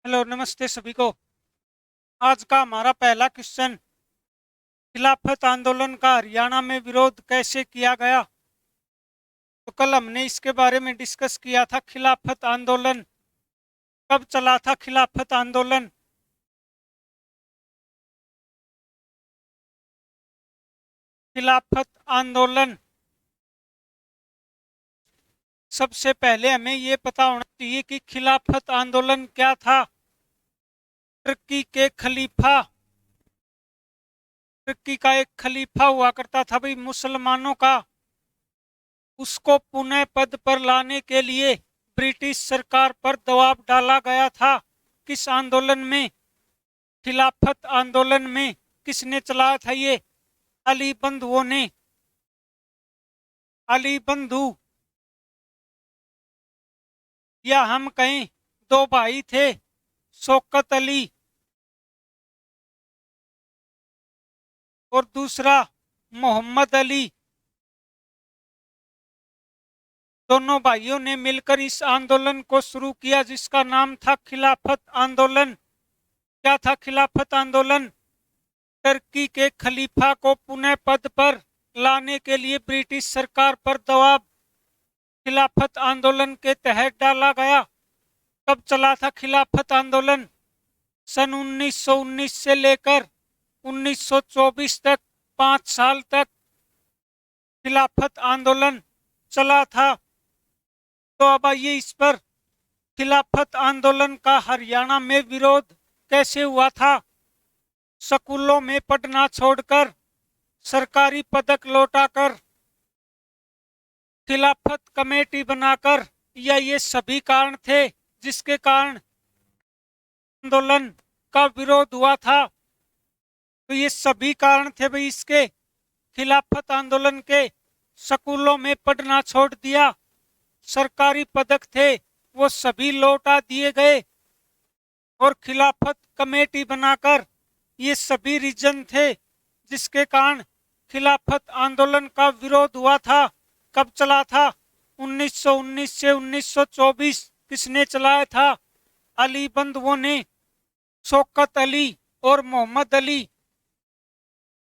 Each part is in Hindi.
हेलो, नमस्ते सभी को। आज का हमारा पहला क्वेश्चन, खिलाफत आंदोलन का हरियाणा में विरोध कैसे किया गया। तो कल हमने इसके बारे में डिस्कस किया था। खिलाफत आंदोलन कब चला था? खिलाफत आंदोलन खिलाफत आंदोलन सबसे पहले हमें ये पता होना चाहिए कि खिलाफत आंदोलन क्या था। तुर्की के खलीफा तुर्की का एक खलीफा हुआ करता था भाई मुसलमानों का। उसको पुनः पद पर लाने के लिए ब्रिटिश सरकार पर दबाव डाला गया था। किस आंदोलन में? खिलाफत आंदोलन में। किसने चलाया था ये? अली बंधुओं ने। अली बंधु, या हम कहें दो भाई थे, शौकत अली और दूसरा मोहम्मद अली। दोनों भाइयों ने मिलकर इस आंदोलन को शुरू किया जिसका नाम था खिलाफत आंदोलन। क्या था खिलाफत आंदोलन? तुर्की के खलीफा को पुनः पद पर लाने के लिए ब्रिटिश सरकार पर दबाव खिलाफत आंदोलन के तहत डाला गया। कब चला था खिलाफत आंदोलन? सन 1919 से लेकर 1924 तक 5 साल तक खिलाफत आंदोलन चला था। तो अब आइए इस पर, खिलाफत आंदोलन का हरियाणा में विरोध कैसे हुआ था। स्कूलों में पढ़ना छोड़कर, सरकारी पदक लौटाकर, खिलाफत कमेटी बनाकर, या ये सभी कारण थे जिसके कारण आंदोलन का विरोध हुआ था? तो ये सभी कारण थे भाई इसके। खिलाफत आंदोलन के स्कूलों में पढ़ना छोड़ दिया, सरकारी पदक थे वो सभी लौटा दिए गए, और खिलाफत कमेटी बनाकर, ये सभी रीजन थे जिसके कारण खिलाफत आंदोलन का विरोध हुआ था। कब चला था? 1919 से 1924। किसने चलाया था? अली बंधुओं ने, शौकत अली और मोहम्मद अली।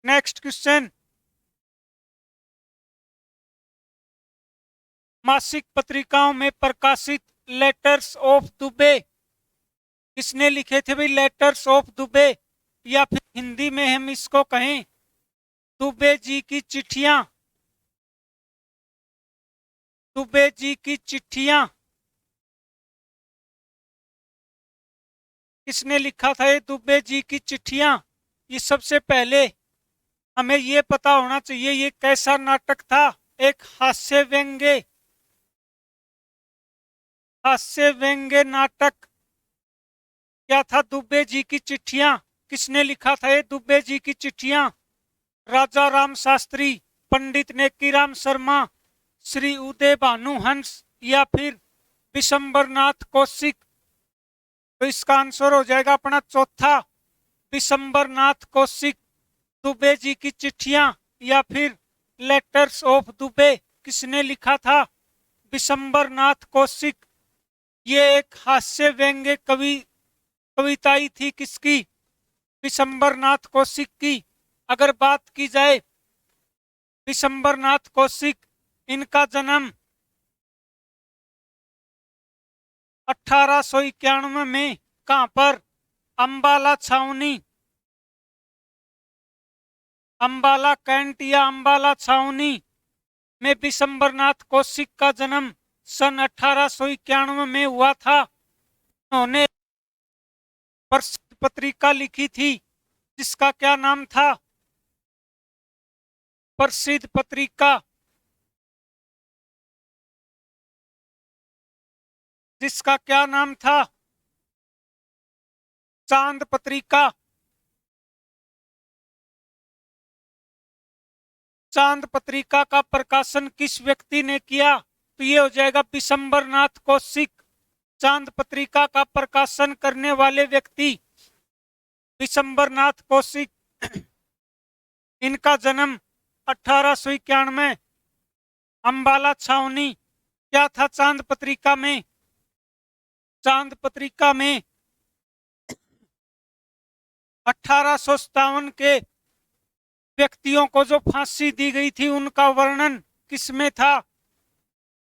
नेक्स्ट क्वेश्चन, मासिक पत्रिकाओं में प्रकाशित लेटर्स ऑफ दुबे किसने लिखे थे भाई? लेटर्स ऑफ दुबे, या फिर हिंदी में हम इसको कहें दुबे जी की चिट्ठियां। दुबे जी की चिट्ठियां किसने लिखा था? ये दुबे जी की चिट्ठियां। ये सबसे पहले हमें ये पता होना चाहिए ये कैसा नाटक था। एक हास्य व्यंग्य नाटक। क्या था? दुबे जी की चिट्ठियां। किसने लिखा था ये दुबे जी की चिट्ठियां? राजा राम शास्त्री, पंडित नेकीराम शर्मा, श्री उदय भानु हंस, या फिर विशंबरनाथ कौशिक। तो इसका आंसर हो जाएगा अपना चौथा, विशंबरनाथ कौशिक। दुबे जी की चिट्ठियां या फिर लेटर्स ऑफ दुबे किसने लिखा था? विशंबरनाथ कौशिक। ये एक हास्य व्यंग्य कविताई थी। किसकी? विशंबरनाथ कौशिक की। अगर बात की जाए विशंबरनाथ कौशिक, इनका जन्म 1891 में कहां पर? अंबाला छावनी, अंबाला कैंट या अंबाला छावनी में विशंबरनाथ कौशिक का जन्म सन 1891 में हुआ था। उन्होंने प्रसिद्ध पत्रिका लिखी थी जिसका क्या नाम था? प्रसिद्ध पत्रिका जिसका क्या नाम था? चांद पत्रिका। चांद पत्रिका का प्रकाशन किस व्यक्ति ने किया? तो ये हो जाएगा विशंबरनाथ कौशिक। चांद पत्रिका का प्रकाशन करने वाले व्यक्ति विशंबरनाथ कौशिक। इनका जन्म 1891 अंबाला छावनी। क्या था चांद पत्रिका में? चांद पत्रिका में 1857 के व्यक्तियों को जो फांसी दी गई थी उनका वर्णन किसमें था?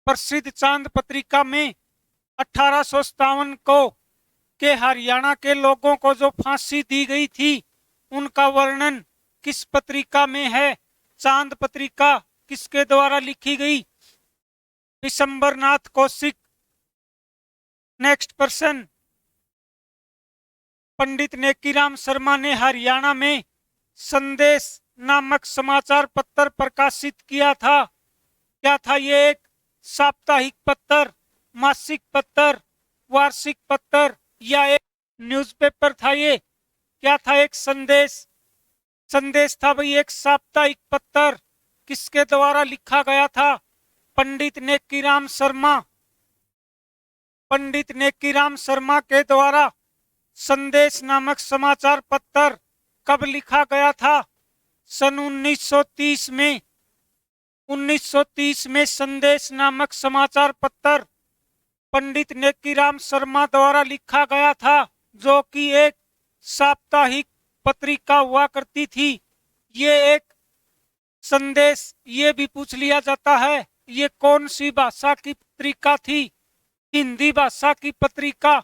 प्रसिद्ध चांद पत्रिका में 1857 को के हरियाणा के लोगों को जो फांसी दी गई थी उनका वर्णन किस पत्रिका में है? चांद पत्रिका किसके द्वारा लिखी गई? विशंबरनाथ कौशिक। नेक्स्ट पर्सन, पंडित नेकीराम शर्मा ने हरियाणा में संदेश नामक समाचार पत्र प्रकाशित किया था। क्या था ये? एक साप्ताहिक पत्र, मासिक पत्र, वार्षिक पत्र या एक न्यूज़पेपर था? ये क्या था? एक संदेश था भाई, एक साप्ताहिक पत्र। किसके द्वारा लिखा गया था? पंडित नेकीराम शर्मा। पंडित नेकीराम शर्मा के द्वारा संदेश नामक समाचार पत्र कब लिखा गया था? सन 1930 में। 1930 में संदेश नामक समाचार पत्र पंडित नेकीराम शर्मा द्वारा लिखा गया था, जो कि एक साप्ताहिक पत्रिका हुआ करती थी। ये एक संदेश, ये भी पूछ लिया जाता है, ये कौन सी भाषा की पत्रिका थी? हिंदी भाषा की पत्रिका।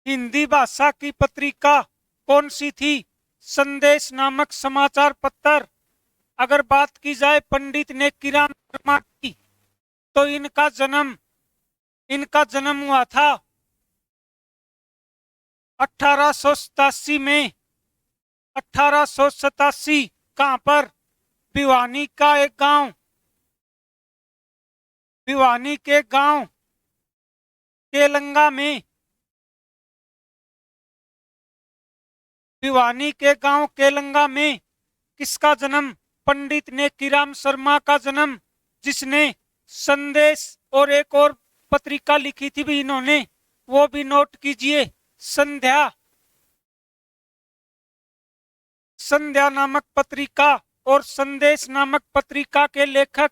हिंदी भाषा की पत्रिका कौन सी थी? संदेश नामक समाचार पत्र। अगर बात की जाए पंडित नेकीराम शर्मा की, तो इनका जन्म हुआ था 1887 में। 1887 कहां पर? भिवानी का एक गांव, भिवानी के गांव केलंगा में। भिवानी के गांव केलंगा में किसका जन्म? पंडित नेकीराम शर्मा का जन्म, जिसने संदेश और एक और पत्रिका लिखी थी भी इन्होंने, वो भी नोट कीजिए, संध्या नामक पत्रिका और संदेश नामक पत्रिका के लेखक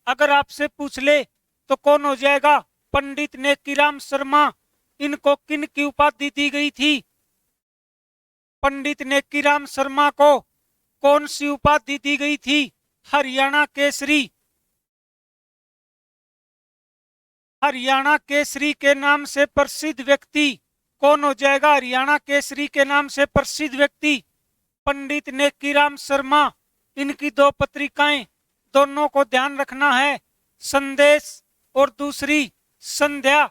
अगर आपसे पूछ ले तो कौन हो जाएगा? पंडित नेकीराम शर्मा। इनको किन की उपाधि दी गई थी? पंडित नेकीराम शर्मा को कौन सी उपाधि दी गई थी? हरियाणा केसरी। हरियाणा केसरी के नाम से प्रसिद्ध व्यक्ति कौन हो जाएगा? हरियाणा केसरी के नाम से प्रसिद्ध व्यक्ति पंडित नेकीराम शर्मा। इनकी दो पत्रिकाएं, दोनों को ध्यान रखना है, संदेश और दूसरी संध्या।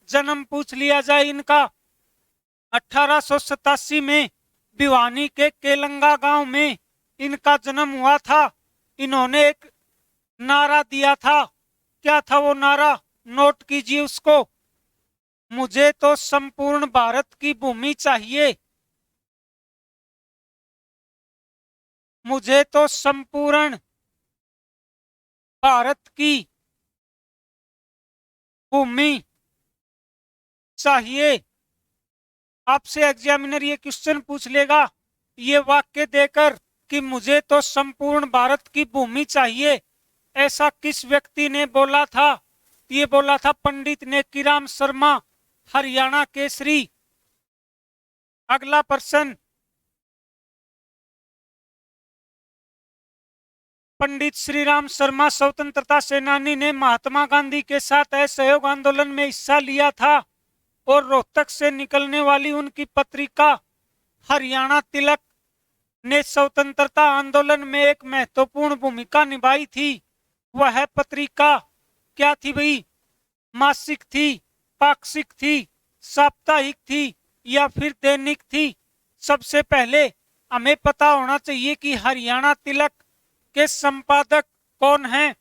जन्म पूछ लिया जाए इनका, 1887 में भिवानी के केलंगा गांव में इनका जन्म हुआ था। इन्होंने एक नारा दिया था। क्या था वो नारा? नोट कीजिए उसको। मुझे तो संपूर्ण भारत की भूमि चाहिए। मुझे तो संपूर्ण भारत की भूमि चाहिए। आपसे एग्जामिनर ये क्वेश्चन पूछ लेगा ये वाक्य देकर कि मुझे तो संपूर्ण भारत की भूमि चाहिए, ऐसा किस व्यक्ति ने बोला था? ये बोला था पंडित नेकीराम शर्मा, हरियाणा केसरी। अगला प्रश्न, पंडित श्रीराम शर्मा स्वतंत्रता सेनानी ने महात्मा गांधी के साथ असहयोग आंदोलन में हिस्सा लिया था और रोहतक से निकलने वाली उनकी पत्रिका हरियाणा तिलक ने स्वतंत्रता आंदोलन में एक महत्वपूर्ण भूमिका निभाई थी। वह पत्रिका क्या थी भाई? मासिक थी, पाक्षिक थी, साप्ताहिक थी या फिर दैनिक थी? सबसे पहले हमें पता होना चाहिए कि हरियाणा तिलक के संपादक कौन हैं।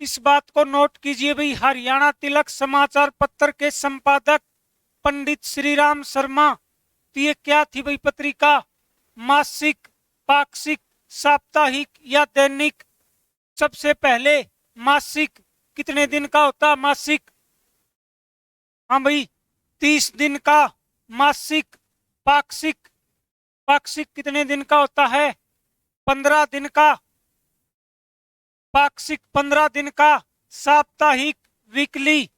इस बात को नोट कीजिए भाई, हरियाणा तिलक समाचार पत्र के संपादक पंडित श्रीराम शर्मा। तो ये क्या थी भाई पत्रिका? मासिक, पाक्षिक, साप्ताहिक या दैनिक? सबसे पहले मासिक। कितने दिन का होता मासिक? हाँ भाई 30 दिन का मासिक। पाक्षिक, पाक्षिक कितने दिन का होता है? 15 दिन का। पाक्षिक 15 दिन का। साप्ताहिक वीकली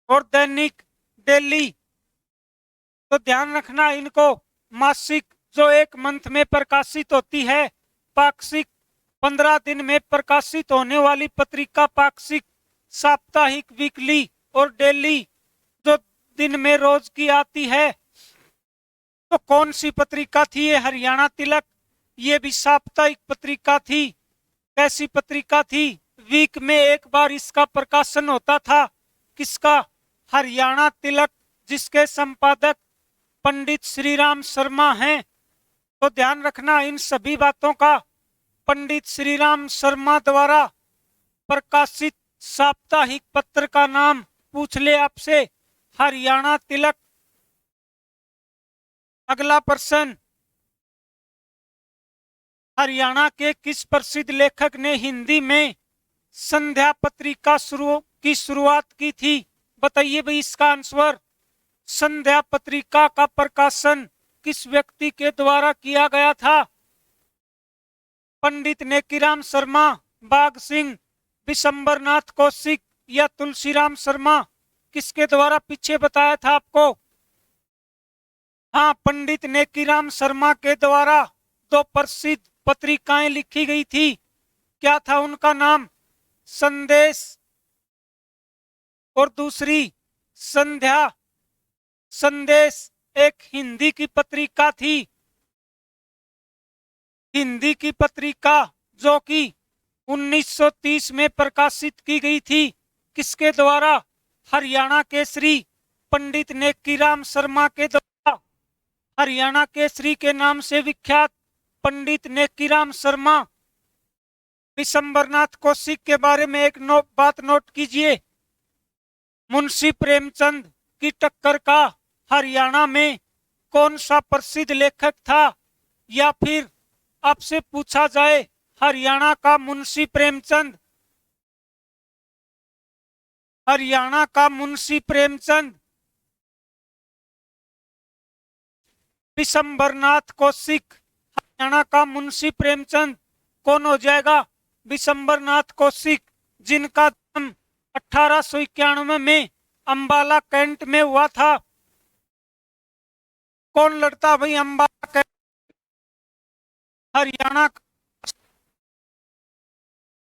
और दैनिक डेली। तो ध्यान रखना इनको। मासिक जो एक मंथ में प्रकाशित होती है, पाक्षिक 15 दिन में प्रकाशित होने वाली पत्रिका पाक्षिक, साप्ताहिक वीकली, और डेली जो दिन में रोज की आती है। तो कौन सी पत्रिका थी ये? हरियाणा तिलक। ये भी साप्ताहिक पत्रिका थी। कैसी पत्रिका थी? वीक में एक बार इसका प्रकाशन होता था। किसका? हरियाणा तिलक, जिसके संपादक पंडित श्रीराम शर्मा हैं। तो ध्यान रखना इन सभी बातों का। पंडित श्रीराम शर्मा द्वारा प्रकाशित साप्ताहिक पत्र का नाम पूछ ले आपसे, हरियाणा तिलक। अगला प्रश्न, हरियाणा के किस प्रसिद्ध लेखक ने हिंदी में संध्या पत्रिका की शुरुआत की थी? बताइए भाई इसका आंसर। संध्या पत्रिका का प्रकाशन किस व्यक्ति के द्वारा किया गया था? पंडित नेकीराम शर्मा, बाघ सिंह, विशंबरनाथ कौशिक या तुलसीराम शर्मा? किसके द्वारा पीछे बताया था आपको? हाँ, पंडित नेकीराम शर्मा के द्वारा दो प्रसिद्ध पत्रिकाएं लिखी गई थी। क्या था उनका नाम? संदेश और दूसरी संध्या। संदेश एक हिंदी की पत्रिका थी, हिंदी की पत्रिका जो कि 1930 में प्रकाशित की गई थी। किसके द्वारा? हरियाणा केसरी पंडित नेकीराम शर्मा के द्वारा। हरियाणा केसरी के नाम से विख्यात पंडित नेकीराम शर्मा। विशंबरनाथ कौशिक के बारे में एक बात नोट कीजिए। मुंशी प्रेमचंद की टक्कर का हरियाणा में कौन सा प्रसिद्ध लेखक था? या फिर आपसे पूछा जाए हरियाणा का मुंशी प्रेमचंद, हरियाणा का मुंशी प्रेमचंद, विशंबरनाथ कौशिक, हरियाणा का मुंशी प्रेमचंद कौन हो जाएगा? विशंबरनाथ कौशिक, जिनका जन्म 1891 में अंबाला कैंट में हुआ था। कौन लड़ता भाई अंबाला कैंट? हरियाणा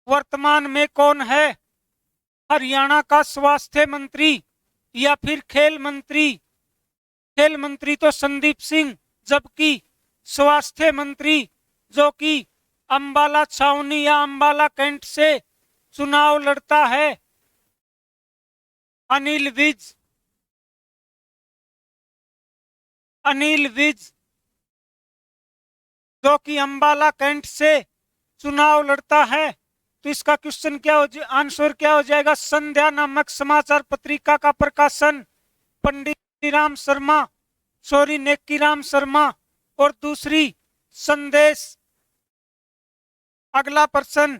वर्तमान में कौन है? हरियाणा का स्वास्थ्य मंत्री या फिर खेल मंत्री? खेल मंत्री तो संदीप सिंह, जबकि स्वास्थ्य मंत्री जो कि अंबाला छावनी या अंबाला कैंट से चुनाव लड़ता है, अनिल विज। अनिल विज जो कि अंबाला कैंट से चुनाव लड़ता है। तो इसका क्वेश्चन क्या हो, आंसर क्या हो जाएगा? संध्या नामक समाचार पत्रिका का प्रकाशन पंडित नेकीराम शर्मा, सॉरी नेकीराम शर्मा, और दूसरी संदेश। अगला प्रश्न,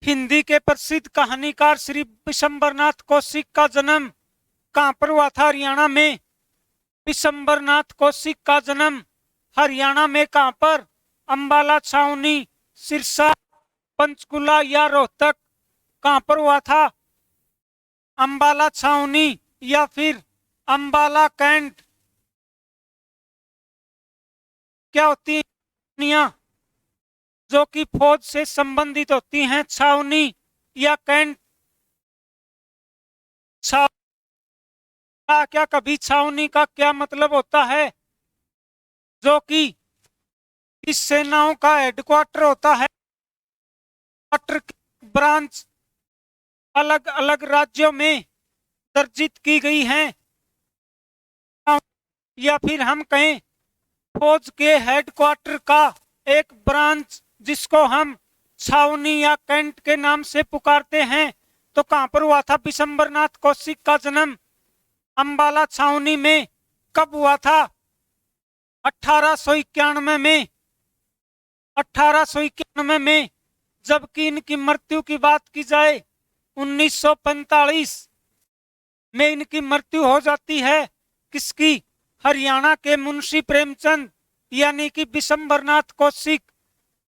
हिंदी के प्रसिद्ध कहानीकार श्री विशंबरनाथ कौशिक का जन्म कहां पर हुआ था? हरियाणा में। विशंबरनाथ कौशिक का जन्म हरियाणा में कहां पर? अंबाला छावनी, सिरसा, पंचकुला या रोहतक? कहां पर हुआ था? अंबाला छावनी या फिर अंबाला कैंट? क्या होती है जो कि फौज से संबंधित होती हैं? छावनी या कैंट? क्या कभी छावनी का क्या मतलब होता है? जो कि इस सेनाओं का हेडक्वार्टर होता है। ब्रांच अलग अलग राज्यों में दर्जित की गई हैं। या फिर हम कहें फौज के हेडक्वार्टर का एक ब्रांच जिसको हम छावनी या कैंट के नाम से पुकारते हैं। तो कहां पर हुआ था विशंबरनाथ कौशिक का जन्म? अंबाला छावनी में। कब हुआ था? 1891 में। 1891 में। जबकि इनकी मृत्यु की बात की जाए 1945 में इनकी मृत्यु हो जाती है। किसकी? हरियाणा के मुंशी प्रेमचंद यानी कि विशंबरनाथ कौशिक।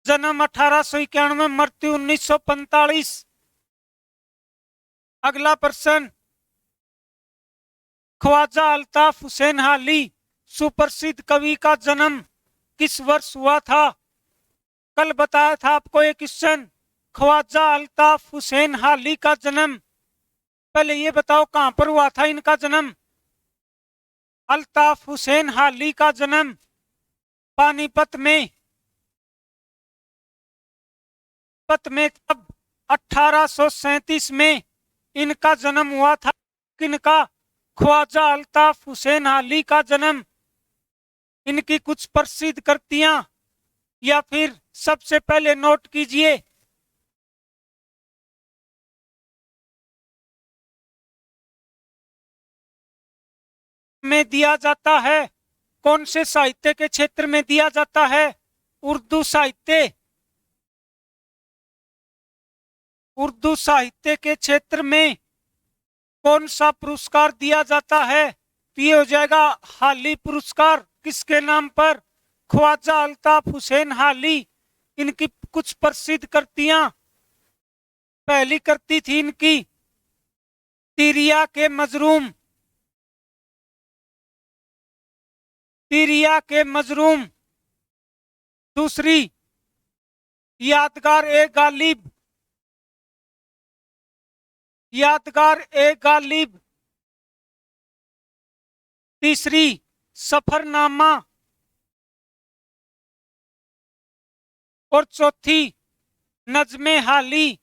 जन्म 1891, मृत्यु 1945। अगला प्रश्न, ख्वाजा अल्ताफ हुसैन हाली सुप्रसिद्ध कवि का जन्म किस वर्ष हुआ था? कल बताया था आपको एक क्वेश्चन, ख्वाजा अल्ताफ हुसैन हाली का जन्म, पहले ये बताओ कहां पर हुआ था इनका जन्म? अल्ताफ हुसैन हाली का जन्म पानीपत में। कब? 1837 में इनका जन्म हुआ था। किनका? ख्वाजा अल्ताफ हुसैन हाली का जन्म। इनकी कुछ प्रसिद्ध कृतियां या फिर सबसे पहले नोट कीजिए। में दिया जाता है, कौन से साहित्य के क्षेत्र में दिया जाता है? उर्दू साहित्य। उर्दू साहित्य के क्षेत्र में कौन सा पुरस्कार दिया जाता है? तो ये हो जाएगा हाली पुरस्कार। किसके नाम पर? ख्वाजा अल्ताफ हुसैन हाली। इनकी कुछ प्रसिद्ध कृतियां, पहली कृति थी इनकी तिरिया के मजरूम। तिरिया के मजरूम। दूसरी यादगार ए गालिब। यादगार ए गालिब। तीसरी सफरनामा। और चौथी नज़्मे हाली।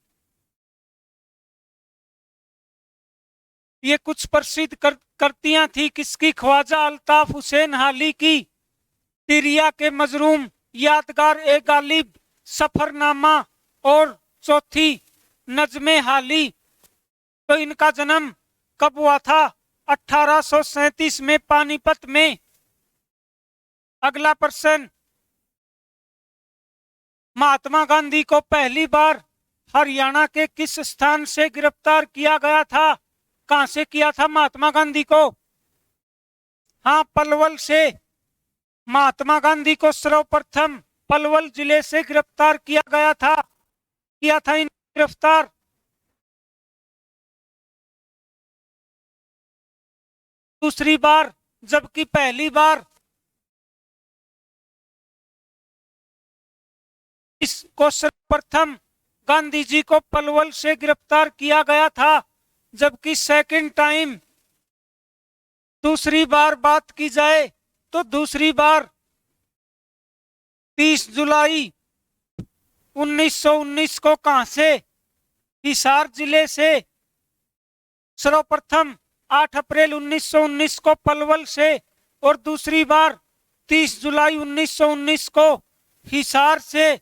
ये कुछ प्रसिद्ध कृतियां थी किसकी? ख्वाजा अल्ताफ हुसैन हाली की। तिरिया के मजरूम, यादगार ए गालिब, सफरनामा और चौथी नज़्मे हाली। तो इनका जन्म कब हुआ था? 1837 में पानीपत में। अगला प्रश्न, महात्मा गांधी को पहली बार हरियाणा के किस स्थान से गिरफ्तार किया गया था? कहां से किया था महात्मा गांधी को? हाँ, पलवल से। महात्मा गांधी को सर्वप्रथम पलवल जिले से गिरफ्तार किया गया था। गिरफ्तार। दूसरी बार, जबकि पहली बार इसको सर्वप्रथम गांधी जी को पलवल से गिरफ्तार किया गया था, जबकि सेकंड टाइम, दूसरी बार बात की जाए तो दूसरी बार 30 जुलाई 1919 को कहां से? हिसार जिले से। सर्वप्रथम 8 अप्रैल 1919 को पलवल से और दूसरी बार 30 जुलाई 1919 को हिसार से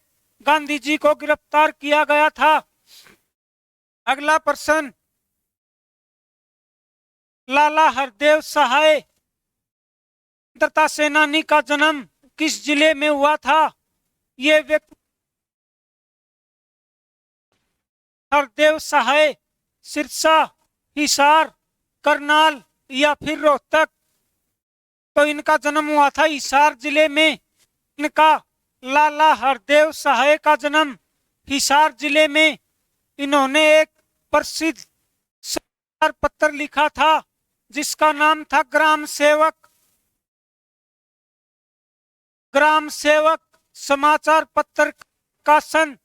गांधी जी को गिरफ्तार किया गया था। अगला प्रश्न, लाला हरदेव सहाय स्वतंत्रता सेनानी का जन्म किस जिले में हुआ था? ये व्यक्ति हरदेव सहाय सिरसा, हिसार, करनाल या फिर रोहतक? तो इनका जन्म हुआ था हिसार जिले में। इनका लाला हरदेव सहाय का जन्म हिसार जिले में। इन्होंने एक प्रसिद्ध समाचार पत्र लिखा था जिसका नाम था ग्राम सेवक। ग्राम सेवक समाचार पत्र का सन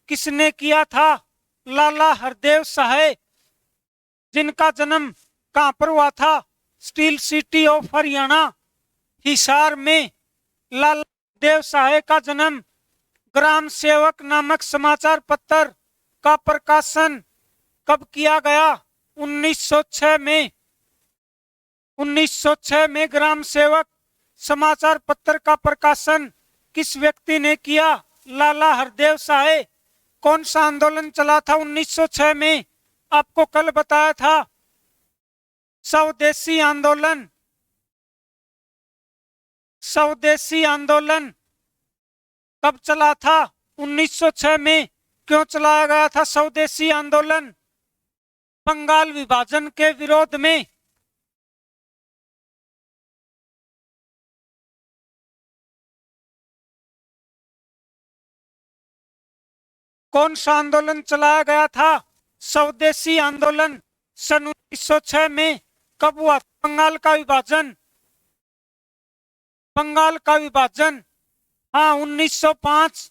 किसने किया था? लाला हरदेव सहाय, जिनका जन्म कहां पर हुआ था? Steel city of Haryana, Hisar में। लाला हरदेव सहाय का जन्म। ग्राम सेवक नामक समाचार पत्र का प्रकाशन कब किया गया? 1906 में। 1906 में ग्राम सेवक समाचार पत्र का प्रकाशन किस व्यक्ति ने किया? लाला हरदेव सहाय। कौन सा आंदोलन चला था 1906 में? आपको कल बताया था, स्वदेशी आंदोलन। स्वदेशी आंदोलन कब चला था? 1906 में। क्यों चलाया गया था स्वदेशी आंदोलन? बंगाल विभाजन के विरोध में। कौन सा आंदोलन चलाया गया था? स्वदेशी आंदोलन सन 1906 में। कब हुआ बंगाल का विभाजन? बंगाल का विभाजन हाँ 1905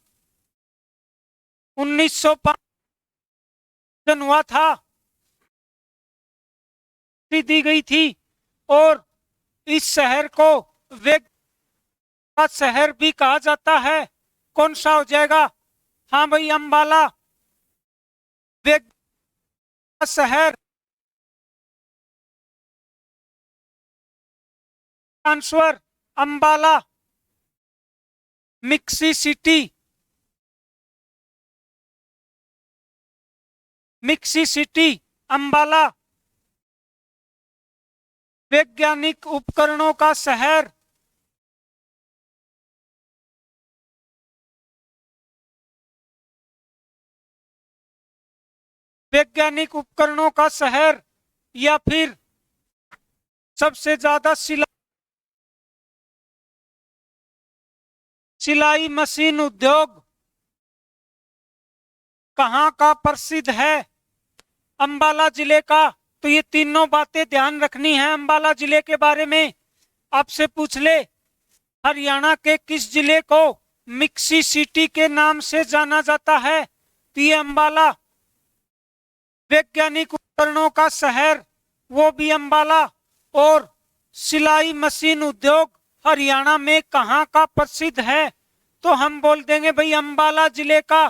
हुआ था, दी गई थी। और इस शहर को वेग का शहर भी कहा जाता है। कौन सा हो जाएगा? हाँ भाई अंबाला वेग का शहर। Answer Ambala. Mixie city, mixie city Ambala. वैज्ञानिक उपकरणों का शहर, वैज्ञानिक उपकरणों का शहर या फिर सबसे ज्यादा सिलाई मशीन उद्योग कहाँ का प्रसिद्ध है? अंबाला जिले का। तो ये तीनों बातें ध्यान रखनी है अंबाला जिले के बारे में। आपसे पूछ ले हरियाणा के किस जिले को मिक्सी सिटी के नाम से जाना जाता है? तो ये अंबाला। वैज्ञानिक उपकरणों का शहर वो भी अंबाला। और सिलाई मशीन उद्योग हरियाणा में कहाँ का प्रसिद्ध है? तो हम बोल देंगे भाई अंबाला जिले का।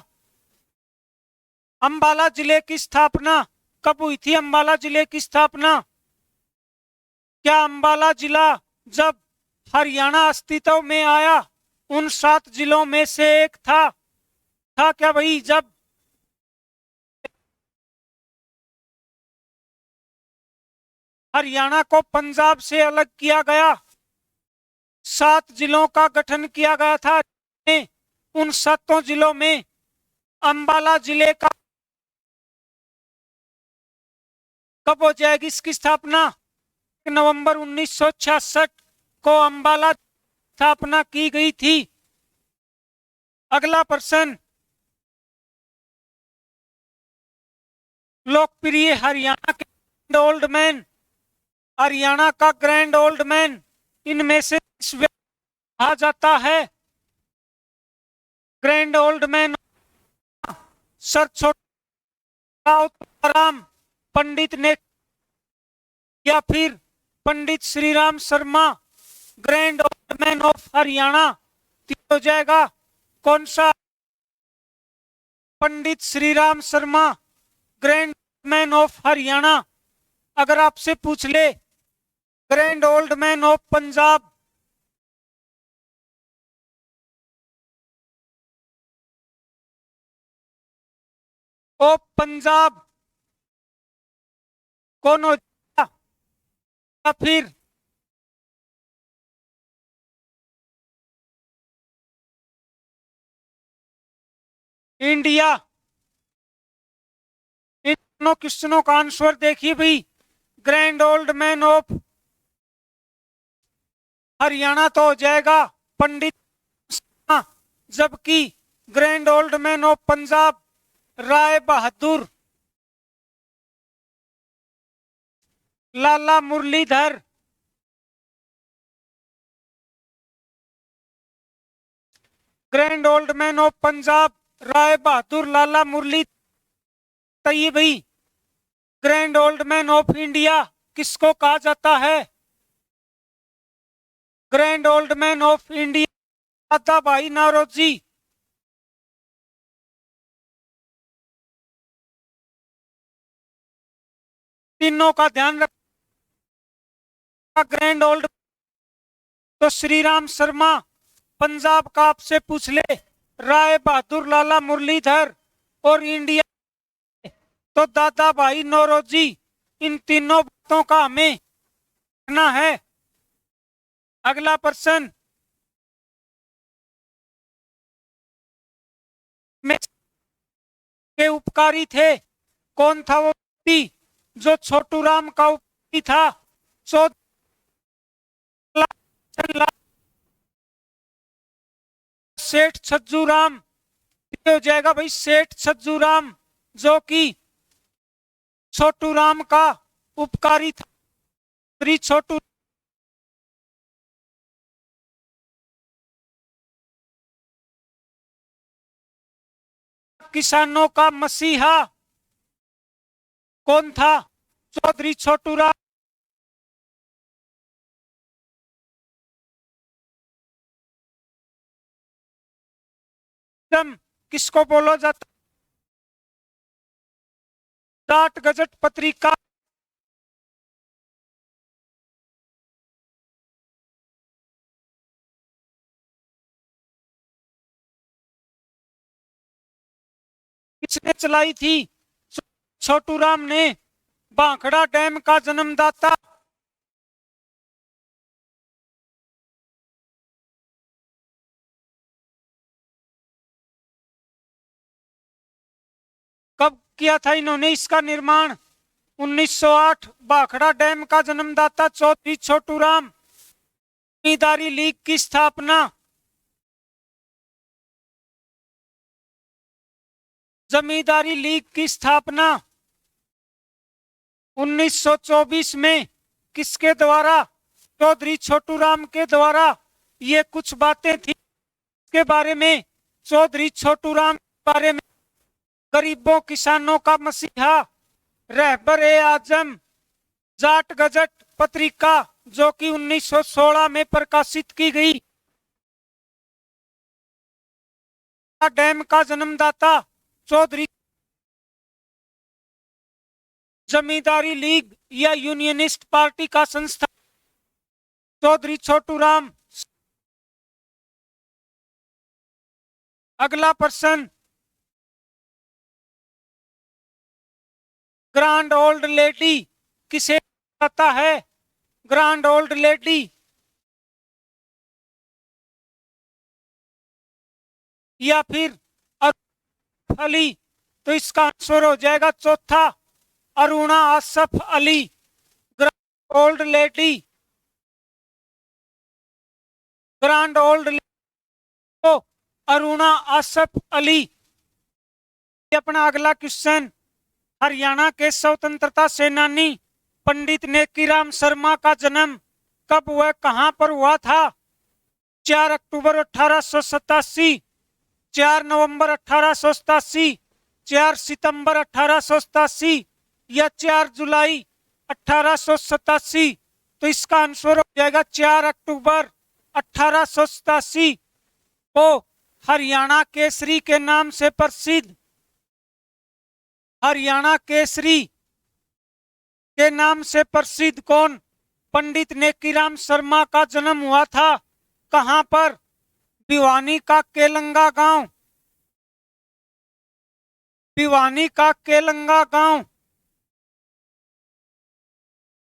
अंबाला जिले की स्थापना कब हुई थी? अंबाला जिले की स्थापना, क्या अंबाला जिला जब हरियाणा अस्तित्व में आया उन 7 जिलों में से एक था क्या भाई? जब हरियाणा को पंजाब से अलग किया गया, 7 जिलों का गठन किया गया था, उन 7 जिलों में अंबाला जिले का कब हो जाएगी इसकी स्थापना? नवंबर 1966 को अंबाला स्थापना की गई थी। अगला प्रश्न, लोकप्रिय हरियाणा के ग्रैंड ओल्ड मैन, हरियाणा का ग्रैंड ओल्ड मैन इनमें से कहा जाता है? ग्रैंड ओल्ड मैन सर छोटा राम पंडित ने या फिर Pandit Shriram Sharma grand old man of Haryana हो जाएगा? कौन सा? Pandit Shriram Sharma grand man of Haryana. अगर आपसे पूछ ले grand old man of Punjab, of Punjab कौन हो जाएगा? या फिर इंडिया। इन दोनों क्वेश्चनों का आंसर देखिए भाई। Grand old man of Haryana तो हो जाएगा पंडित, जबकि grand old man of Punjab Rai Bahadur Lala Muralidhar. Grand old man of Punjab Rai Bahadur Lala Murli. बताइए भाई grand old man of India किसको कहा जाता है? ग्रैंड ओल्ड मैन ऑफ इंडिया दादा भाई नौरोजी। तीनों का ध्यान रखना। ग्रैंड ओल्ड तो श्रीराम शर्मा, पंजाब का आपसे पूछ ले राय बहादुर लाला मुरलीधर, और इंडिया तो दादा भाई नौरोजी। इन तीनों बातों का हमें रखना है। अगला प्रश्न, में के उपकारी थे? कौन था वो व्यक्ति जो छोटू राम का उपकारी था? सेठ छज्जू राम हो जाएगा भाई। सेठ छज्जू राम जो कि छोटू राम का उपकारी था। चौधरी छोटू किसानों का मसीहा कौन था? चौधरी छोटूराम। किसको बोला जाता? जाट गजट पत्रिका किसने चलाई थी? छोटूराम ने। भाखड़ा डैम का जन्मदाता? कब किया था इन्होंने इसका निर्माण? 1908। भाखड़ा डैम का जन्मदाता चौधरी छोटूराम। जमींदारी लीग की स्थापना? जमींदारी लीग की स्थापना 1924 में किसके द्वारा? चौधरी छोटूराम के द्वारा। ये कुछ बातें थी के बारे में, चौधरी छोटूराम के बारे में। गरीबों किसानों का मसीहा, रहबर आजम, जाट गजट पत्रिका जो कि 1916 में प्रकाशित की गई। डैम का जन्मदाता चौधरी। जमींदारी लीग या यूनियनिस्ट पार्टी का संस्थापक चौधरी छोटूराम। अगला प्रश्न, ग्रांड ओल्ड लेडी किसे कहता है? ग्रांड ओल्ड लेडी या फिर अली? तो इसका आंसर हो जाएगा चौथा, Aruna Asaf Ali. Grand old lady, grand old lady Aruna Asaf Ali. अपना अगला क्वेश्चन, हरियाणा के स्वतंत्रता सेनानी पंडित नेकीराम शर्मा का जन्म कब व कहां पर हुआ था? 4 अक्टूबर 1887, 4 नवंबर 1887, 4 सितंबर 1887 या 4 जुलाई 1887? तो इसका आंसर हो जाएगा 4 अक्टूबर 1887 को हरियाणा केसरी के नाम से प्रसिद्ध, हरियाणा केसरी के नाम से प्रसिद्ध कौन? पंडित नेकीराम शर्मा का जन्म हुआ था। कहां पर? भिवानी का केलंगा गांव, भिवानी का केलंगा गांव।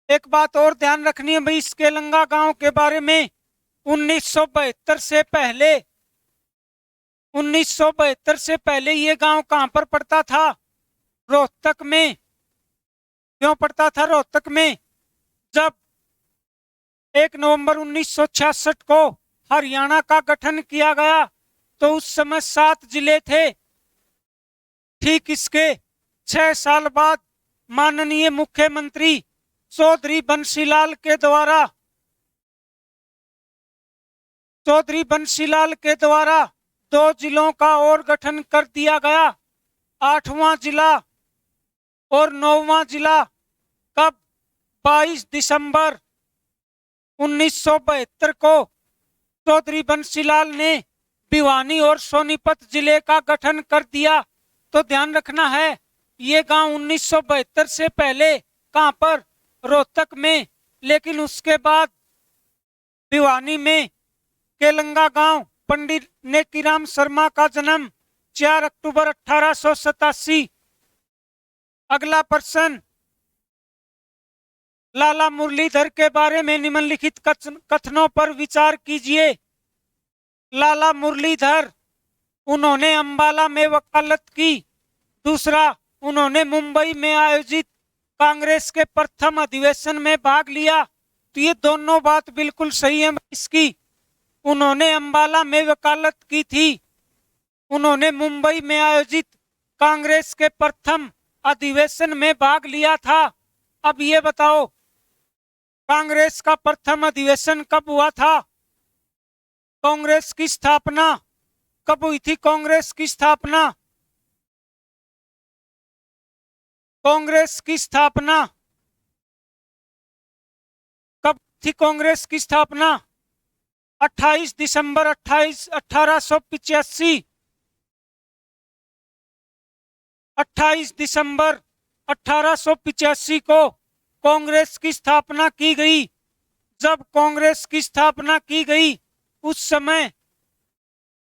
एक बात और ध्यान रखनी है भाई इस केलंगा गांव के बारे में, 1972 से पहले, 1972 से पहले ये गांव कहां पर पड़ता था? रोहतक में। क्यों पड़ता था रोहतक में? जब 1 नवंबर 1966 को हरियाणा का गठन किया गया तो उस समय 7 जिले थे। ठीक इसके 6 साल बाद माननीय मुख्यमंत्री चौधरी बंसीलाल के द्वारा, चौधरी बंसीलाल के द्वारा 2 जिलों का और गठन कर दिया गया। 8वां जिला और 9वां जिला कब? 22 दिसंबर 1972 को चौधरी बंसीलाल ने भिवानी और सोनीपत जिले का गठन कर दिया। तो ध्यान रखना है ये गांव 1972 से पहले कहां पर? रोहतक में। लेकिन उसके बाद भिवानी में केलंगा गांव, पंडित नेकीराम शर्मा का जन्म 4 अक्टूबर 1887। अगला प्रश्न, लाला मुरलीधर के बारे में निम्नलिखित कथनों पर विचार कीजिए। लाला मुरलीधर, उन्होंने अंबाला में वकालत की। दूसरा, उन्होंने मुंबई में आयोजित कांग्रेस के प्रथम अधिवेशन में भाग लिया। तो ये दोनों बात बिल्कुल सही है इसकी। उन्होंने अंबाला में वकालत की थी, उन्होंने मुंबई में आयोजित कांग्रेस के प्रथम अधिवेशन में भाग लिया था। अब ये बताओ कांग्रेस का प्रथम अधिवेशन कब हुआ था? कांग्रेस की स्थापना कब हुई थी? कांग्रेस की स्थापना, कांग्रेस की स्थापना कब थी? कांग्रेस की स्थापना 28 दिसंबर 1885। 28 दिसंबर 1885 को कांग्रेस की स्थापना की गई। जब कांग्रेस की स्थापना की गई उस समय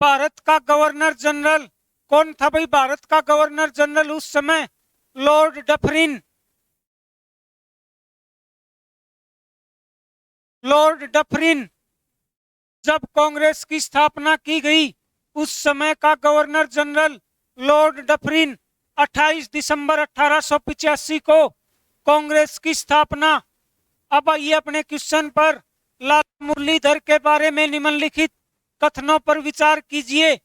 भारत का गवर्नर जनरल कौन था भाई? भारत का गवर्नर जनरल उस समय लॉर्ड डफरिन। लॉर्ड डफरिन जब कांग्रेस की स्थापना की गई उस समय का गवर्नर जनरल लॉर्ड डफरिन 28 दिसंबर 1885 को कांग्रेस की स्थापना। अब आइए अपने क्वेश्चन पर। लाला मुरलीधर के बारे में निम्नलिखित कथनों पर विचार कीजिए।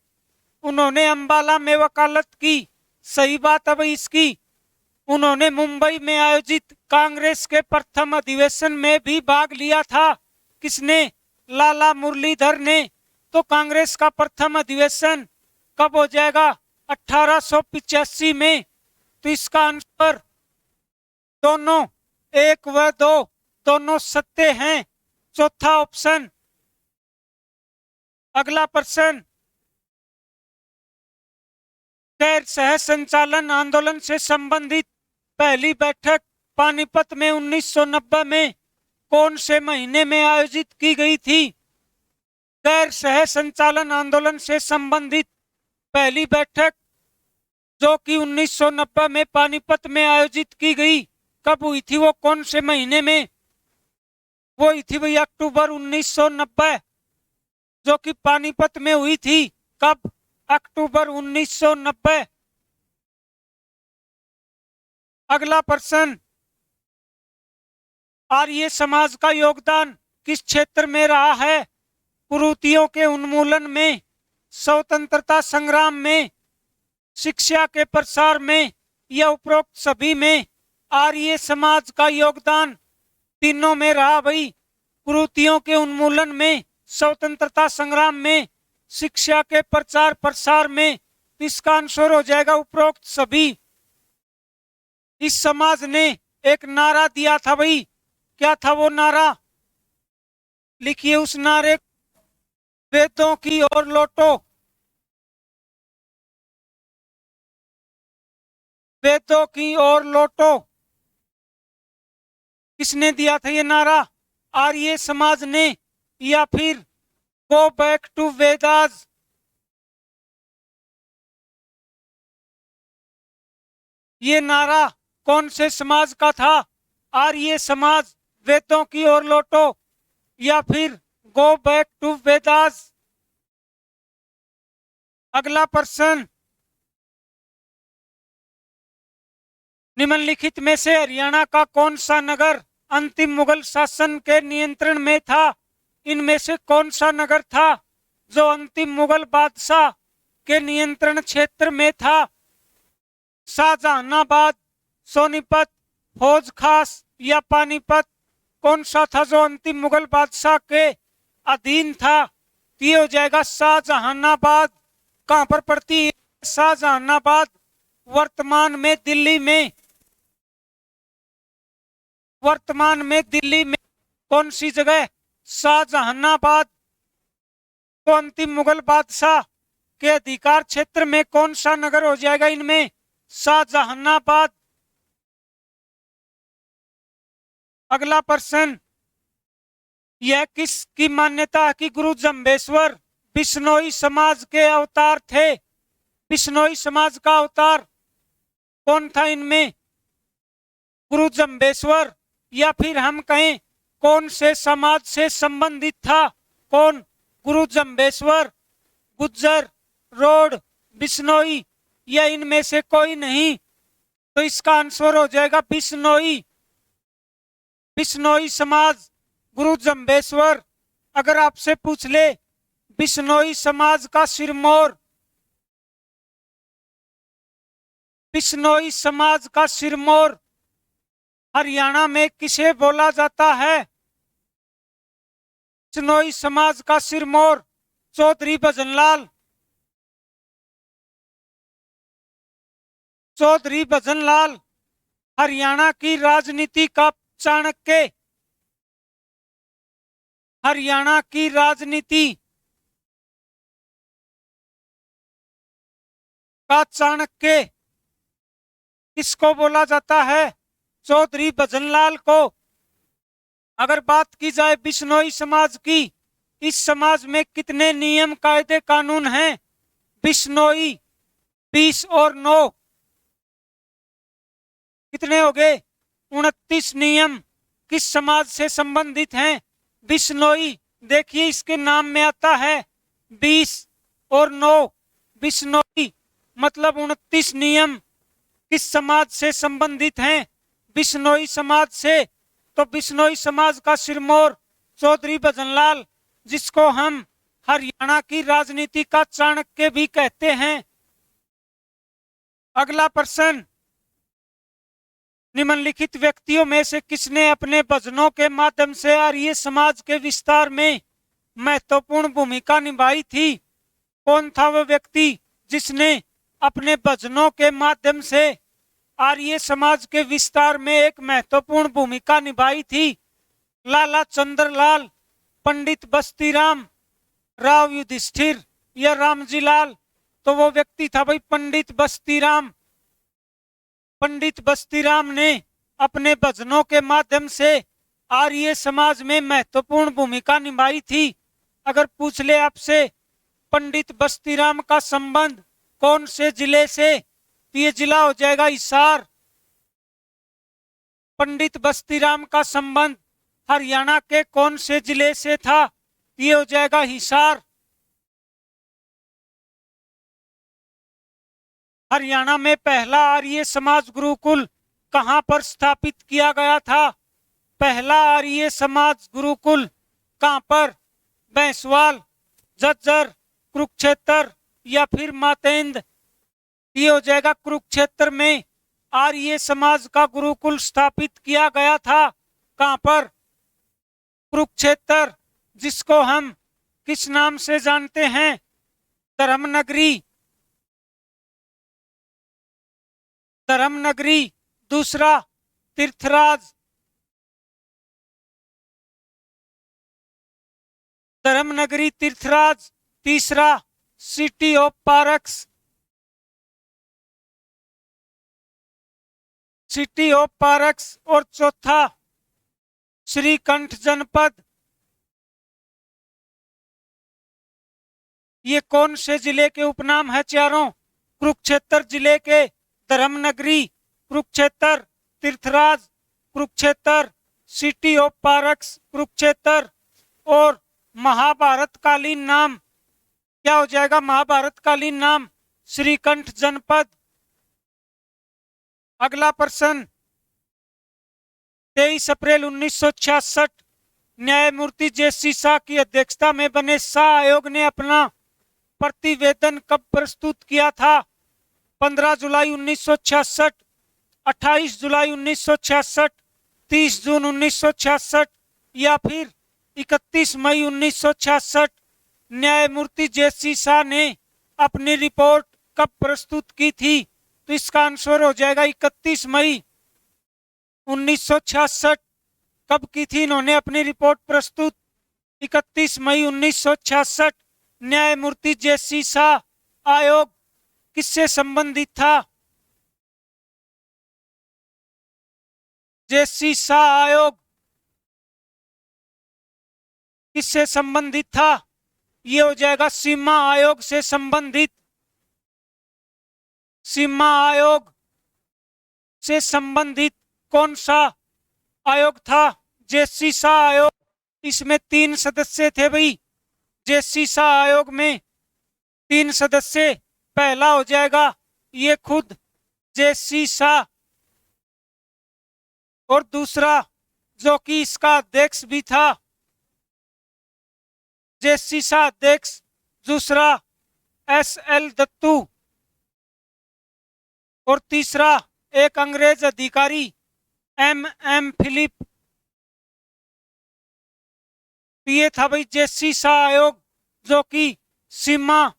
उन्होंने अंबाला में वकालत की, सही बात है भाई इसकी। उन्होंने मुंबई में आयोजित कांग्रेस के प्रथम अधिवेशन में भी भाग लिया था। किसने? लाला मुरलीधर ने। तो कांग्रेस का प्रथम अधिवेशन कब हो जाएगा? 1885 में। तो इसका आंसर दोनों 1 व 2 दोनों सत्य हैं। चौथा ऑप्शन। अगला प्रश्न, गैर सह संचालन आंदोलन से संबंधित पहली बैठक पानीपत में 1990 में कौन से महीने में आयोजित की गई थी? गैर सह संचालन आंदोलन से संबंधित पहली बैठक जो कि 1990 में पानीपत में आयोजित की गई, कब हुई थी? वो कौन से महीने में? वो हुई थी भाई अक्टूबर 1990, जो कि पानीपत में हुई थी। कब? अक्टूबर 1990। अगला प्रश्न, आर्य समाज का योगदान किस क्षेत्र में रहा है? कुरीतियों के उन्मूलन में, स्वतंत्रता संग्राम में, शिक्षा के प्रसार में या उपरोक्त सभी में? आर्य समाज का योगदान तीनों में रहा भाई। कुरीतियों के उन्मूलन में, स्वतंत्रता संग्राम में, शिक्षा के प्रचार प्रसार में। इसका आंसर हो जाएगा उपरोक्त सभी। इस समाज ने एक नारा दिया था भाई, क्या था वो नारा? लिखिए उस नारे। वेदों की ओर लौटो, वेदों की ओर लौटो। किसने दिया था ये नारा? आर्य समाज ने या फिर गो बैक टू वेदास? ये नारा कौन से समाज का था? आर्य समाज, वेदों की ओर लौटो या फिर गो बैक टू वेदास? अगला प्रश्न, निम्नलिखित में से हरियाणा का कौन सा नगर अंतिम मुगल शासन के नियंत्रण में था? इनमें से कौन सा नगर था जो अंतिम मुगल बादशाह के नियंत्रण क्षेत्र में था? शाहजहानाबाद, सोनीपत, फौज खास या पानीपत? कौन सा था जो अंतिम मुगल बादशाह के अधीन था? ये हो जाएगा शाहजहानाबाद। कहां पर पड़ती है शाहजहानाबाद? वर्तमान में दिल्ली में। वर्तमान में दिल्ली में कौन सी जगह? शाहजहानाबाद। तो अंतिम मुगल बादशाह के अधिकार क्षेत्र में कौन सा नगर हो जाएगा इनमें? शाहजहानाबाद। अगला प्रश्न, यह किसकी मान्यता है कि गुरु जम्बेश्वर बिश्नोई समाज के अवतार थे? बिश्नोई समाज का अवतार कौन था इनमें? गुरु जम्बेश्वर या फिर हम कहें कौन से समाज से संबंधित था? कौन? गुरु जम्बेश्वर, गुज्जर, रोड, बिश्नोई या इनमें से कोई नहीं? तो इसका आंसर हो जाएगा बिश्नोई। बिश्नोई समाज, गुरु जम्बेश्वर। अगर आपसे पूछ ले बिश्नोई समाज का सिरमौर, बिश्नोई समाज का सिरमौर हरियाणा में किसे बोला जाता है? बिश्नोई समाज का सिरमौर चौधरी भजनलाल। चौधरी भजनलाल हरियाणा की राजनीति का चाणक्य। हरियाणा की राजनीति का चाणक्य किसको बोला जाता है? चौधरी भजनलाल को। अगर बात की जाए बिश्नोई समाज की, इस समाज में कितने नियम कायदे कानून हैं? बिश्नोई 20 और 9 कितने हो गए? 29 नियम किस समाज से संबंधित हैं? बिश्नोई। देखिए इसके नाम में आता है 20 और 9। बिश्नोई मतलब 29 नियम किस समाज से संबंधित हैं? बिश्नोई समाज से। तो बिश्नोई समाज का सिरमौर चौधरी भजनलाल, जिसको हम हरियाणा की राजनीति का चाणक्य भी कहते हैं। अगला प्रश्न, निम्नलिखित व्यक्तियों में से किसने अपने भजनों के माध्यम से आर्य समाज के विस्तार में महत्वपूर्ण भूमिका निभाई थी? कौन था वह व्यक्ति जिसने अपने भजनों के माध्यम से आर्य समाज के विस्तार में एक महत्वपूर्ण भूमिका निभाई थी? लाला चंद्रलाल, पंडित बस्तीराम, राव युधिष्ठिर या रामजी लाल? तो वो व्यक्ति था भाई पंडित बस्तीराम। पंडित बस्तीराम ने अपने भजनों के माध्यम से आर्य समाज में महत्वपूर्ण भूमिका निभाई थी। अगर पूछ ले आपसे पंडित बस्तीराम का संबंध कौन से जिले से, तो ये जिला हो जाएगा हिसार। पंडित बस्तीराम का संबंध हरियाणा के कौन से जिले से था? ये हो जाएगा हिसार। हरियाणा में पहला आर्य समाज गुरुकुल कहां पर स्थापित किया गया था? पहला आर्य समाज गुरुकुल कहां पर? बैंसवाल, झज्जर, कुरुक्षेत्र या फिर मातेंद? ये हो जाएगा कुरुक्षेत्र में आर्य समाज का गुरुकुल स्थापित किया गया था। कहां पर? कुरुक्षेत्र, जिसको हम किस नाम से जानते हैं? धर्मनगरी। धर्मनगरी। दूसरा तीर्थराज। धर्मनगरी, तीर्थराज। तीसरा city of parks. City of parks. और चौथा श्रीकंठ जनपद। ये कौन से जिले के उपनाम है चारों? कुरुक्षेत्र जिले के। धर्मनगरी, कुरुक्षेत्र, तीर्थराज, Kurukshetra, city of parks, Kurukshetra. और महाभारत कालीन नाम क्या हो जाएगा? महाभारत कालीन नाम श्रीकंठ जनपद। अगला प्रश्न, 23 अप्रैल 1966 न्यायमूर्ति जे.सी. शाह की अध्यक्षता में बने शाह आयोग ने अपना प्रतिवेदन कब प्रस्तुत किया था? 15 जुलाई 1966, 28 जुलाई 1966, 30 जून 1966 या फिर 31 मई 1966? न्यायमूर्ति जे.सी. शाह ने अपनी रिपोर्ट कब प्रस्तुत की थी? तो इसका आंसर हो जाएगा 31 मई 1966। कब की थी इन्होंने अपनी रिपोर्ट प्रस्तुत? 31 मई 1966। न्यायमूर्ति जे.सी. शाह आयोग किससे संबंधित था? जे.सी. शाह आयोग किससे संबंधित था? ये हो जाएगा सीमा आयोग से संबंधित। सीमा आयोग से संबंधित कौन सा आयोग था? जे.सी. शाह आयोग। इसमें 3 सदस्य थे भाई। जे.सी. शाह आयोग में 3 सदस्य। पहला हो जाएगा ये खुद जे.सी. शाह, और दूसरा जो कि इसका अध्यक्ष भी था, जे.सी. शाह अध्यक्ष। दूसरा एस.एल. दत्तू। और तीसरा एक अंग्रेज अधिकारी एम.एम. फिलिप। तो ये था भाई जेसी शाह आयोग, जो कि सीमा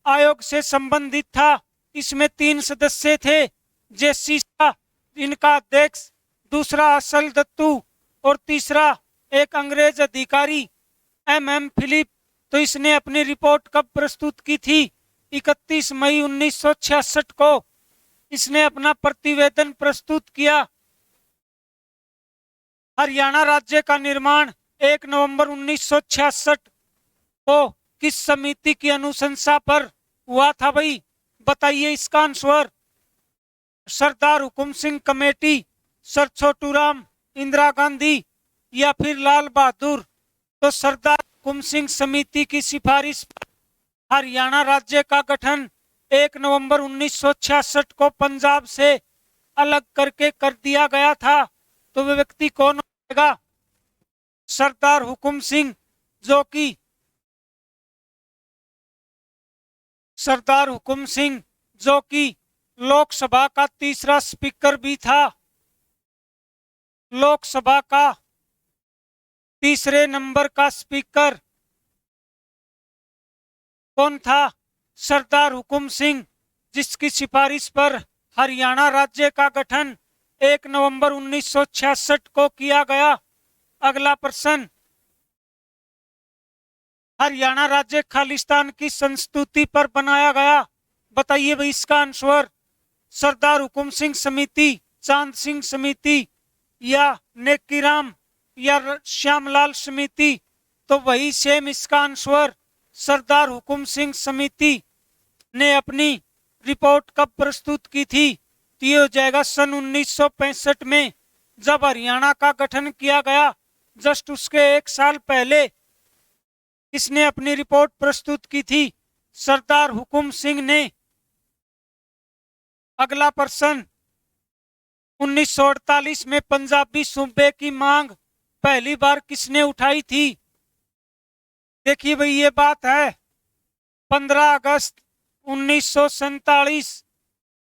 आयोग से संबंधित था। इसमें 3 सदस्य थे। जेसी शाह इनका अध्यक्ष, दूसरा असल दत्तू और तीसरा एक अंग्रेज अधिकारी एम फिलिप। तो इसने अपनी रिपोर्ट कब प्रस्तुत की थी? 31 मई 1966 को इसने अपना प्रतिवेदन प्रस्तुत किया। हरियाणा राज्य का निर्माण 1 नवंबर 1966 को किस समिति की अनुशंसा पर हुआ था भाई? बताइए इसका आंसर। सरदार हुकुम सिंह कमेटी, सर छोटूराम, इंदिरा गांधी या फिर लाल बहादुर? तो सरदार हुकुम सिंह समिति की सिफारिश पर हरियाणा राज्य का गठन 1 नवंबर 1966 को पंजाब से अलग करके कर दिया गया था। तो वह व्यक्ति कौन होगा? सरदार हुकुम सिंह, जो कि सरदार हुकुम सिंह जो कि लोकसभा का तीसरा स्पीकर भी था। लोकसभा का तीसरे नंबर का स्पीकर कौन था? सरदार हुकुम सिंह, जिसकी सिफारिश पर हरियाणा राज्य का गठन 1 नवंबर 1966 को किया गया। अगला प्रश्न, हरियाणा राज्य खालिस्तान की संस्तुति पर बनाया गया। बताइए भाई इसका आंसर। सरदार हुकुम सिंह समिति, चांद सिंह समिति या नेकीराम या श्यामलाल समिति? तो वही सेम इसका आंसर। सरदार हुकुम सिंह समिति ने अपनी रिपोर्ट कब प्रस्तुत की थी? तो ये हो जाएगा सन 1965 में, जब हरियाणा का गठन किया गया। जस्ट उसके 1 साल पहले इसने अपनी रिपोर्ट प्रस्तुत की थी, सरदार हुकुम सिंह ने। अगला प्रश्न, 1948 में पंजाबी सूबे की मांग पहली बार किसने उठाई थी? देखिए भाई ये बात है 15 अगस्त 1947,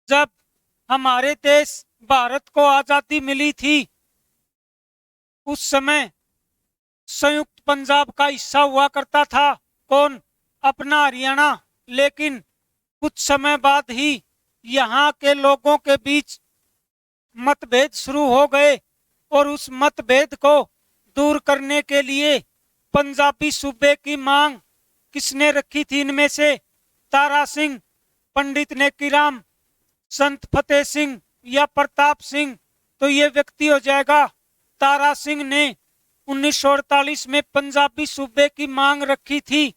जब हमारे देश भारत को आजादी मिली थी। उस समय संयुक्त पंजाब का हिस्सा हुआ करता था। कौन? अपना हरियाणा। लेकिन कुछ समय बाद ही यहाँ के लोगों के बीच मतभेद शुरू हो गए और उस मतभेद को दूर करने के लिए पंजाबी सूबे की मांग किसने रखी थी? इनमें से तारा सिंह, पंडित नेकीराम, संत फतेह सिंह या प्रताप सिंह? तो ये व्यक्ति हो जाएगा तारा सिंह ने 1948 में पंजाबी सूबे की मांग रखी थी।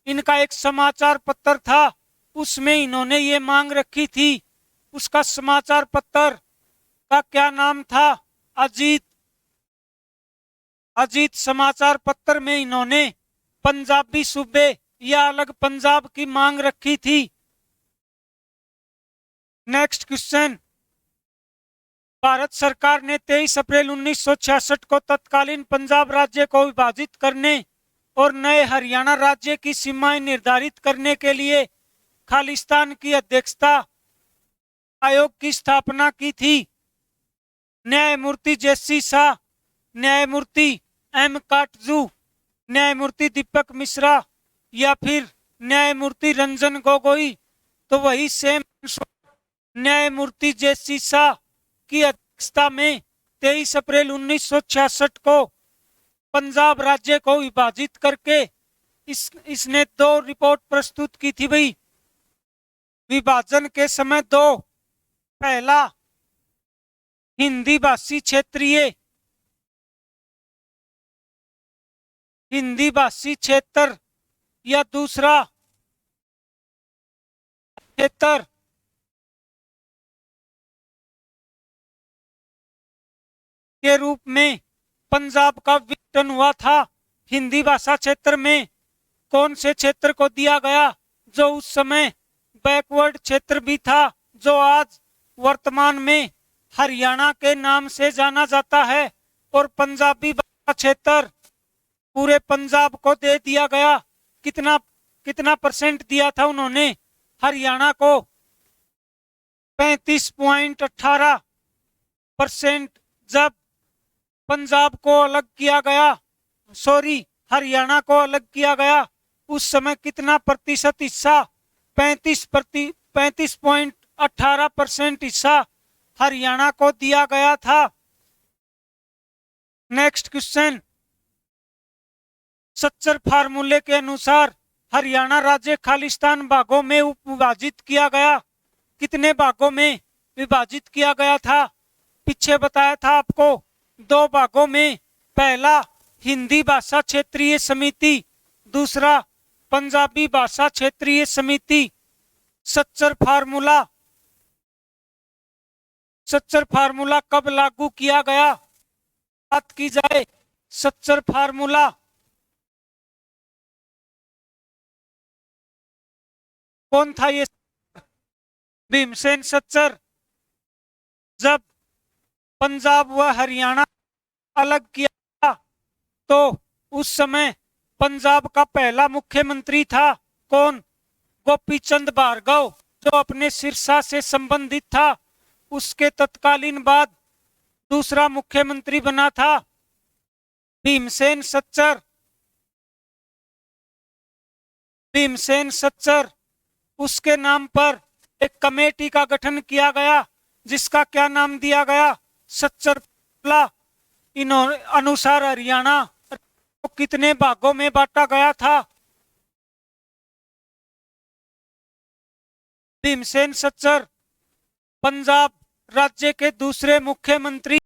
इनका एक समाचार पत्र था, उसमें इन्होंने ये मांग रखी थी। उसका समाचार पत्र का क्या नाम था? अजीत। अजीत समाचार पत्र में इन्होंने पंजाबी सूबे या अलग पंजाब की मांग रखी थी। नेक्स्ट क्वेश्चन, भारत सरकार ने 23 अप्रैल 1966 को तत्कालीन पंजाब राज्य को विभाजित करने और नए हरियाणा राज्य की सीमाएं निर्धारित करने के लिए खालिस्तान की अध्यक्षता आयोग की स्थापना की थी। न्यायमूर्ति जेसी शाह, न्यायमूर्ति एम काटजू, न्यायमूर्ति दीपक मिश्रा या फिर न्यायमूर्ति रंजन गोगोई? तो वही सेम न्यायमूर्ति जेसी शाह की अध्यक्षता में 23 अप्रैल 1966 को पंजाब राज्य को विभाजित करके इसने 2 रिपोर्ट प्रस्तुत की थी भाई। विभाजन के समय 2, पहला हिंदी भाषी क्षेत्रीय, हिंदी भाषी क्षेत्र या दूसरा क्षेत्र के रूप में पंजाब का विघटन हुआ था। हिंदी भाषा क्षेत्र में कौन से क्षेत्र को दिया गया? जो उस समय बैकवर्ड क्षेत्र भी था, जो आज वर्तमान में हरियाणा के नाम से जाना जाता है। और पंजाबी भाषा क्षेत्र पूरे पंजाब को दे दिया गया। कितना परसेंट दिया था उन्होंने? हरियाणा को 35.18%। जब पंजाब को अलग किया गया, सॉरी हरियाणा को अलग किया गया उस समय कितना प्रतिशत हिस्सा 35.18% हिस्सा हरियाणा को दिया गया था। नेक्स्ट क्वेश्चन, सच्चर फार्मूले के अनुसार हरियाणा राज्य खालिस्तान भागों में विभाजित किया गया। कितने भागों में विभाजित किया गया था? पीछे बताया था आपको 2 भागों में। पहला हिंदी भाषा क्षेत्रीय समिति, दूसरा पंजाबी भाषा क्षेत्रीय समिति। सच्चर फार्मूला कब लागू किया गया? बात की जाए सच्चर फार्मूला, कौन था ये? भीमसेन सच्चर। जब पंजाब व हरियाणा अलग किया तो उस समय पंजाब का पहला मुख्यमंत्री था कौन? गोपीचंद भार्गव, जो अपने सिरसा से संबंधित था। उसके तत्कालीन बाद दूसरा मुख्यमंत्री बना था भीमसेन सच्चर। भीमसेन सच्चर, उसके नाम पर एक कमेटी का गठन किया गया जिसका क्या नाम दिया गया? सच्चर फार्मूला। इन अनुसार हरियाणा को कितने भागों में बांटा गया था? भीमसेन सच्चर पंजाब राज्य के दूसरे मुख्यमंत्री